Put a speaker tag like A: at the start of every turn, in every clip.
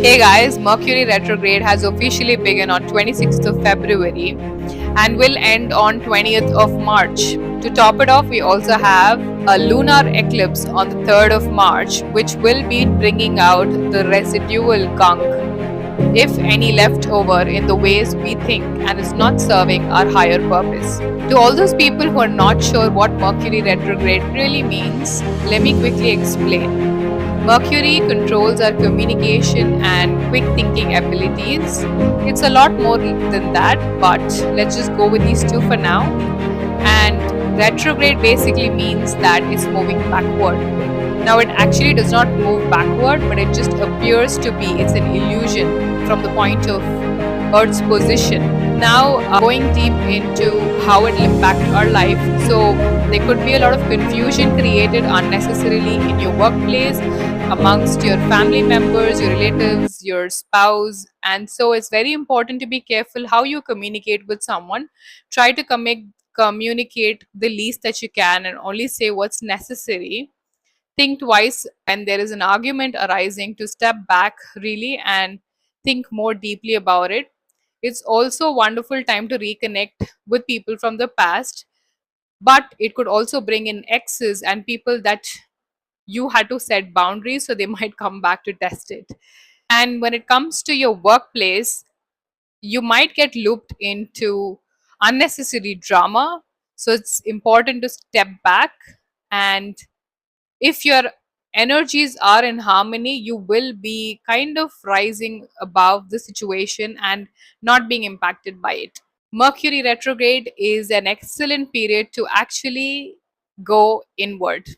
A: Hey guys, Mercury retrograde has officially begun on 26th of February and will end on 20th of March. To top it off, we also have a lunar eclipse on the 3rd of March, which will be bringing out the residual gunk, if any, left over in the ways we think and is not serving our higher purpose. To all those people who are not sure what Mercury retrograde really means, let me quickly explain. Mercury controls our communication and quick thinking abilities. It's a lot more than that, but let's just go with these two for now. And retrograde basically means that it's moving backward. Now, it actually does not move backward, but it just appears to be. It's an illusion from the point of Earth's position. Now, going deep into how it will impact our life. So, there could be a lot of confusion created unnecessarily in your workplace, amongst your family members, your relatives, your spouse. And so, it's very important to be careful how you communicate with someone. Try to communicate the least that you can and only say what's necessary. Think twice when there is an argument arising, to step back really and think more deeply about it. It's also a wonderful time to reconnect with people from the past, but it could also bring in exes and people that you had to set boundaries, so they might come back to test it. And when it comes to your workplace, you might get looped into unnecessary drama. So it's important to step back, and if your energies are in harmony, you will be kind of rising above the situation and not being impacted by it. Mercury retrograde is an excellent period to actually go inward.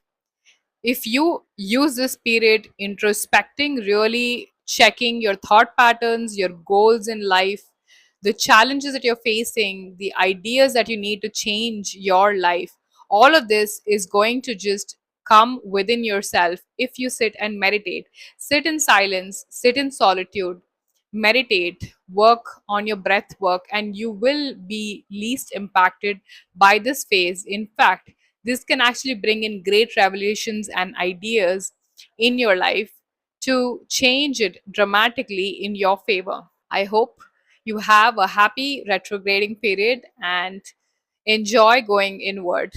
A: If you use this period introspecting, really checking your thought patterns, your goals in life, the challenges that you're facing, the ideas that you need to change your life, all of this is going to just come within yourself if you sit and meditate. Sit in silence, sit in solitude, meditate, work on your breath work, and you will be least impacted by this phase. In fact, this can actually bring in great revolutions and ideas in your life to change it dramatically in your favor. I hope you have a happy retrograding period and enjoy going inward.